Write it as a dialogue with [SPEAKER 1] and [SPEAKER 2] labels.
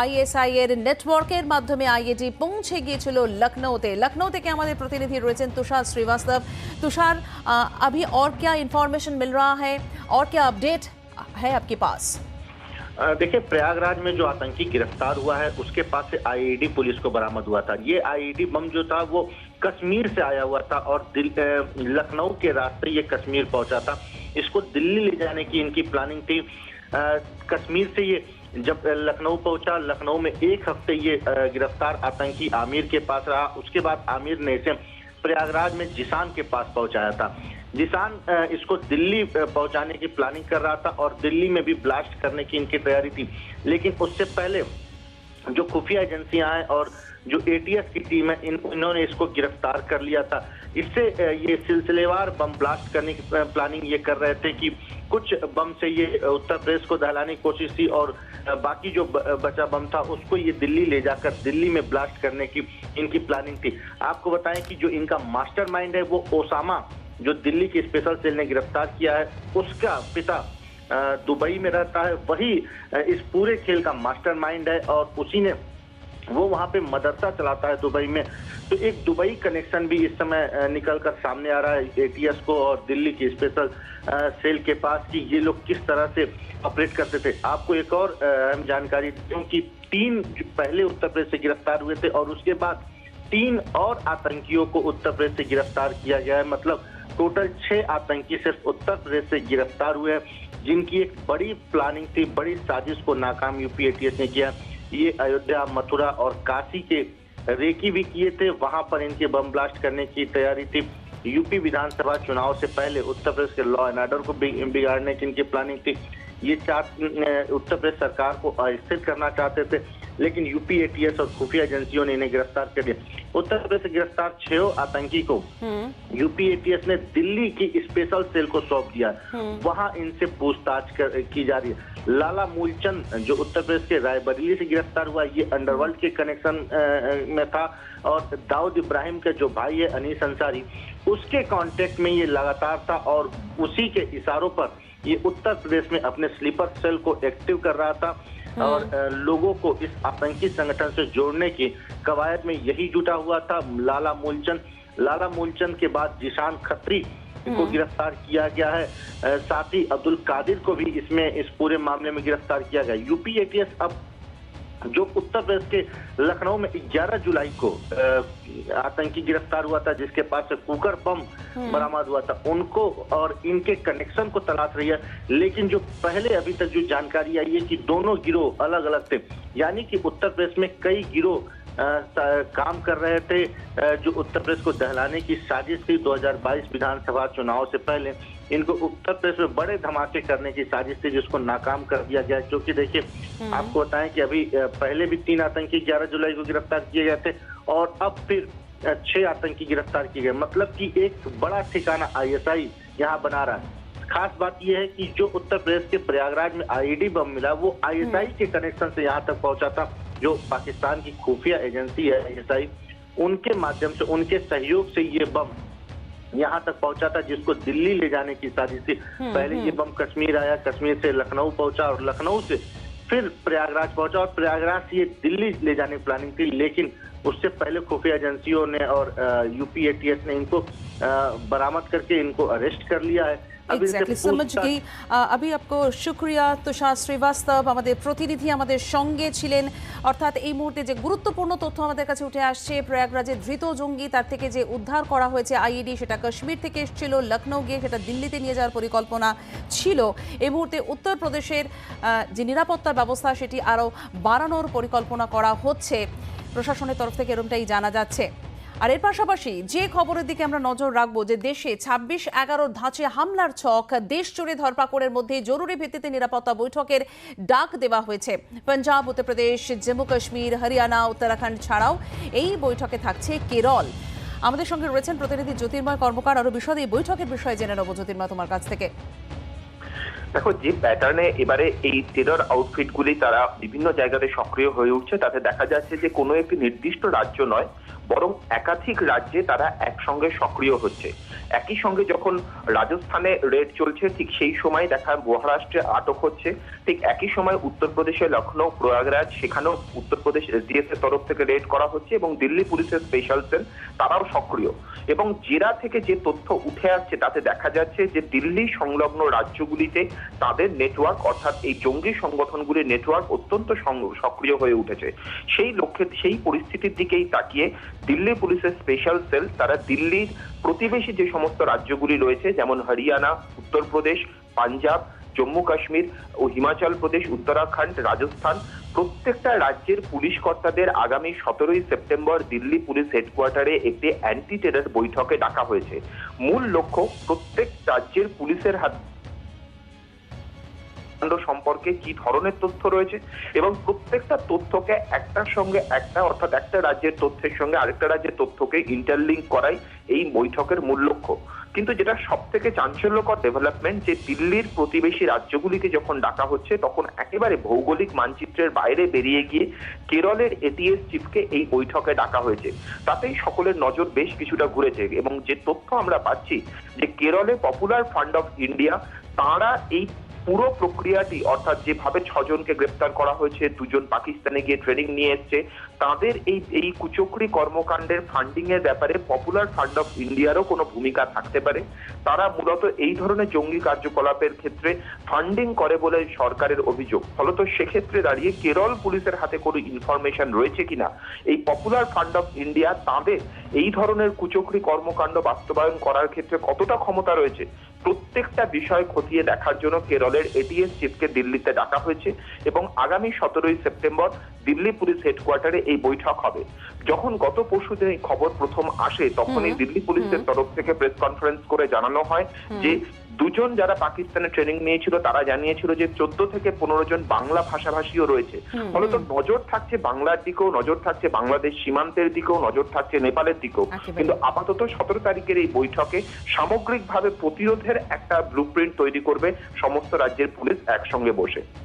[SPEAKER 1] ISI এর নেটওয়ার্কের মাধ্যমে আইএডি পৌঁছে গিয়েছিল লখনऊতে। लखनऊ থেকে আমাদের প্রতিনিধি রয়েছেন তুষার শ্রীবাস্তব। तुषार, अभी और क्या इंफॉर्मेशन मिल रहा है और क्या अपडेट है आपके पास?
[SPEAKER 2] देखिए, प्रयागराज में जो आतंकी गिरफ्तार हुआ है उसके पास से आईईडी पुलिस को बरामद हुआ था। ये आईईडी बम जो था वो कश्मीर से आया हुआ था और लखनऊ के रास्ते ये कश्मीर पहुंचा था। इसको दिल्ली ले जाने की इनकी प्लानिंग थी। कश्मीर से ये जब लखनऊ पहुंचा, लखनऊ में एक हफ्ते ये गिरफ्तार आतंकी आमिर के पास रहा। उसके बाद आमिर ने इसे प्रयागराज में जिसान के पास पहुंचाया था। जिसान इसको दिल्ली पहुंचाने की प्लानिंग कर रहा था और दिल्ली में भी ब्लास्ट करने की इनकी तैयारी थी। लेकिन उससे पहले जो खुफिया एजेंसियां हैं और जो एटीएस की टीम है इन्होंने इसको गिरफ्तार कर लिया था। इससे ये सिलसिलेवार बम ब्लास्ट करने की प्लानिंग ये कर रहे थे कि कुछ बम से ये उत्तर प्रदेश को दहलाने की कोशिश थी और बाकी जो बचा बम था उसको ये दिल्ली ले जाकर दिल्ली में ब्लास्ट करने की इनकी प्लानिंग थी। आपको बताएं कि जो इनका मास्टरमाइंड है वो ओसामा, जो दिल्ली की स्पेशल सेल ने गिरफ्तार किया है, उसका पिता दुबई में रहता है। वही इस पूरे खेल का मास्टरमाइंड है और उसी ने वो वहाँ पे मदरसा चलाता है दुबई में। तो एक दुबई कनेक्शन भी इस समय निकल कर सामने आ रहा है एटीएस को और दिल्ली की स्पेशल सेल के पास कि ये लोग किस तरह से ऑपरेट करते थे। आपको एक और अहम जानकारी दूं कि 3 पहले उत्तर प्रदेश से गिरफ्तार हुए थे और उसके बाद 3 और आतंकियों को उत्तर प्रदेश से गिरफ्तार किया गया है। मतलब टोटल 6 आतंकी सिर्फ उत्तर प्रदेश से गिरफ्तार हुए हैं, जिनकी एक बड़ी प्लानिंग थी, बड़ी साजिश को नाकाम यूपी एटीएस ने किया। ये अयोध्या, मथुरा और काशी के रेकी भी किए थे, वहां पर इनके बम ब्लास्ट करने की तैयारी थी। यूपी विधानसभा चुनाव से पहले उत्तर प्रदेश के लॉ एंड ऑर्डर को बिगाड़ने की इनकी प्लानिंग थी। ये उत्तर प्रदेश सरकार को अस्थिर करना चाहते थे, लेकिन यूपी एटीएस और खुफिया एजेंसियों ने इन्हें गिरफ्तार कर लिया। उत्तर प्रदेश से गिरफ्तार 6 आतंकी को यूपी एटीएस ने दिल्ली की स्पेशल सेल को सौंप दिया। वहां इनसे पूछताछ की जा रही है। लाला मूलचंद जो उत्तर प्रदेश के रायबरेली से गिरफ्तार हुआ, ये अंडरवर्ल्ड के कनेक्शन में था और दाऊद इब्राहिम का जो भाई है अनीस अंसारी, उसके कांटेक्ट में ये लगातार था और उसी के इशारों पर ये उत्तर प्रदेश में अपने स्लीपर सेल को एक्टिव कर रहा था और लोगों को इस आतंकी संगठन से जोड़ने की कवायद में यही जुटा हुआ था। लाला मूलचंद के बाद जिशान खत्री को गिरफ्तार किया गया है। साथ ही अब्दुल कादिर को भी इसमें इस पूरे मामले में गिरफ्तार किया गया। यूपी एटीएस अब जो उत्तर प्रदेश के लखनऊ में 11 जुलाई को आतंकी गिरफ्तार हुआ था, जिसके पास से कुकर बम बरामद हुआ था, उनको और इनके कनेक्शन को तलाश रही है। लेकिन जो पहले अभी तक जो जानकारी आई है कि दोनों गिरोह अलग अलग थे, यानी कि उत्तर प्रदेश में कई गिरोह काम कर रहे थे। जो उत्तर प्रदेश को दहलाने की साजिश थी 2022 विधानसभा चुनाव से पहले, इनको उत्तर प्रदेश में बड़े धमाके करने की साजिश थी, जिसको नाकाम कर दिया गया। क्योंकि देखिए, आपको बताएं कि अभी पहले भी 3 आतंकी 11 जुलाई को गिरफ्तार किए गए थे और अब फिर 6 आतंकी गिरफ्तार किए गए। मतलब कि एक बड़ा ठिकाना आईएसआई यहाँ बना रहा है। खास बात यह है कि जो उत्तर प्रदेश के प्रयागराज में आईईडी बम मिला, वो आईएसआई के कनेक्शन से यहाँ तक पहुंचा था। जो पाकिस्तान की खुफिया एजेंसी है आईएसआई, उनके माध्यम से, उनके सहयोग से ये बम यहाँ तक पहुंचा था, जिसको दिल्ली ले जाने की साजिश थी। पहले ये बम कश्मीर आया, कश्मीर से लखनऊ पहुंचा और लखनऊ से फिर प्रयागराज पहुंचा और प्रयागराज से ये दिल्ली ले जाने की प्लानिंग थी। लेकिन उससे पहले खुफिया एजेंसियों ने और यूपी एटीएस ने इनको बरामद करके इनको अरेस्ट कर लिया है।
[SPEAKER 1] समझ गई। अभी आपको शुक्रिया तुषार শ্রীবাস্তব, আমাদের প্রতিনিধি আমাদের সঙ্গে ছিলেন। অর্থাৎ এই মুহূর্তে যে গুরুত্বপূর্ণ তথ্য আমাদের কাছে উঠে আসছে, প্রয়াগরাজে ধৃত জঙ্গি, তার থেকে যে উদ্ধার করা হয়েছে আইইডি, সেটা কাশ্মীর থেকে এসেছিল, লখনউ গিয়ে সেটা দিল্লিতে নিয়ে যাওয়ার পরিকল্পনা ছিল। এই মুহূর্তে উত্তরপ্রদেশের যে নিরাপত্তার ব্যবস্থা সেটি আরও বাড়ানোর পরিকল্পনা করা হচ্ছে প্রশাসনের তরফ থেকে, এরকমটাই জানা যাচ্ছে। আর এর পাশাপাশি যে খবরের দিকে আমরা নজর রাখবো, যে দেশে 26-11 ধাঁচে হামলার ছক, দেশ জুড়ে ধরপাকড়ের মধ্যে জরুরি ভিত্তিতে নিরাপত্তা বৈঠকের ডাক দেওয়া হয়েছে। পাঞ্জাব, উত্তরপ্রদেশ, জম্মু কাশ্মীর, হরিয়ানা, উত্তরাখণ্ড ছাড়াও এই বৈঠকে থাকছে কেরল। আমাদের সঙ্গে রয়েছেন প্রতিনিধি জ্যোতির্ময় কর্মকার। আরো বিশদে এই বৈঠকের বিষয়ে জেনে নেব জ্যোতির্ময় তোমার কাছ থেকে।
[SPEAKER 3] দেখো, যে প্যাটার্নে এবারে এই টেরর আউটফিটগুলি তারা বিভিন্ন জায়গাতে সক্রিয় হয়ে উঠছে, তাতে দেখা যাচ্ছে যে কোনো একটি নির্দিষ্ট রাজ্য নয়, বরং একাধিক রাজ্যে তারা একসঙ্গে সক্রিয় হচ্ছে। একই সঙ্গে যখন রাজস্থানে রেড চলছে, ঠিক সেই সময় দেখা মহারাষ্ট্রে আটক হচ্ছে। ঠিক একই সময় উত্তরপ্রদেশে লখনৌ, প্রয়াগরাজ, সেখানেও উত্তরপ্রদেশ এসডিএফ এর তরফ থেকে রেড করা হচ্ছে এবং দিল্লি পুলিশের স্পেশাল সেল তারাও সক্রিয়। এবং জেরা থেকে যে তথ্য উঠে আসছে তাতে দেখা যাচ্ছে যে দিল্লি সংলগ্ন রাজ্যগুলিতে তাদের নেটওয়ার্ক, অর্থাৎ এই জঙ্গি সংগঠনগুলির নেটওয়ার্ক অত্যন্ত সক্রিয় হয়ে উঠেছে। সেই লক্ষ্যে, সেই পরিস্থিতির দিকেই তাকিয়ে দিল্লি পুলিশের স্পেশাল সেল তারা দিল্লির প্রতিবেশী যে সমস্ত রাজ্যগুলি রয়েছে, যেমন হরিয়ানা, উত্তরপ্রদেশ, পাঞ্জাব, জম্মু কাশ্মীর ও হিমাচল প্রদেশ, উত্তরাখণ্ড, রাজস্থান, প্রত্যেকটা রাজ্যের পুলিশ কর্তাদের আগামী 17ই সেপ্টেম্বর দিল্লি পুলিশ হেডকোয়ার্টারে একটি অ্যান্টি টেরর বৈঠকে ডাকা হয়েছে। মূল লক্ষ্য প্রত্যেক রাজ্যের পুলিশের হাত সম্পর্কে কি ধরনের তথ্য রয়েছে এবং প্রত্যেকটা তথ্যকে একটার সঙ্গে একটা, অর্থাৎ একটা রাজ্যের তথ্যের সঙ্গে আরেকটা রাজ্যের তথ্যকে ইন্টারলিঙ্ক করাই এই বৈঠকের মূল লক্ষ্য। কিন্তু যেটা সব থেকে চাঞ্চল্যকর ডেভেলপমেন্ট, যে দিল্লির প্রতিবেশী রাজ্যগুলিকে যখন ডাকা হচ্ছে তখন একেবারে ভৌগোলিক মানচিত্রের বাইরে বেরিয়ে গিয়ে কেরলের এটিএস চিফকে এই বৈঠকে ডাকা হয়েছে। তাতেই সকলের নজর বেশ কিছুটা ঘুরেছে এবং যে তথ্য আমরা পাচ্ছি যে কেরলে পপুলার ফ্রন্ট অফ ইন্ডিয়া তারা এই পুরো প্রক্রিয়াটি, অর্থাৎ যেভাবে 6 জনকে গ্রেপ্তার করা হয়েছে, 2 জন পাকিস্তানে গিয়ে ট্রেনিং নিয়ে এসছে, তাদের এই কুচক্রি কর্মকাণ্ডের ফান্ডিং এর ব্যাপারে পপুলার ফ্রন্ট অফ ইন্ডিয়ারও কোনো ভূমিকা থাকতে পারে। তারা মূলত এই ধরনের জঙ্গি কার্যকলাপের ক্ষেত্রে ফান্ডিং করে বলে সরকারের অভিযোগ। ফলত সেক্ষেত্রে দাঁড়িয়ে কেরল পুলিশের হাতে কোনো ইনফরমেশন রয়েছে কিনা, এই পপুলার ফ্রন্ট অফ ইন্ডিয়া তাদের এই ধরনের কুচক্রি কর্মকাণ্ড বাস্তবায়ন করার ক্ষেত্রে কতটা ক্ষমতা রয়েছে, প্রত্যেকটা বিষয় খতিয়ে দেখার জন্য কেরলের এটিএস চিফকে দিল্লিতে ডাকা হয়েছে এবং আগামী 17ই সেপ্টেম্বর দিল্লি পুলিশ হেডকোয়ার্টারে এই বৈঠক হবে। যখন গত পরশুদিন এই খবর প্রথম আসে তখনই দিল্লি পুলিশের তরফ থেকে প্রেস কনফারেন্স করে জানানো হয় যে 2 জন যারা পাকিস্তানে ট্রেনিং নিয়েছিল তারা জানিয়েছিল যে 14 থেকে 15 জন বাংলা ভাষাভাষীও রয়েছে। ফলত নজর থাকছে বাংলার দিকেও, নজর থাকছে বাংলাদেশ সীমান্তের দিকেও, নজর থাকছে নেপালের দিকেও। কিন্তু আপাতত 17 তারিখের এই বৈঠকে সামগ্রিকভাবে প্রতিরোধের একটা ব্লুপ্রিন্ট তৈরি করবে সমস্ত রাজ্যের পুলিশ একসঙ্গে বসে।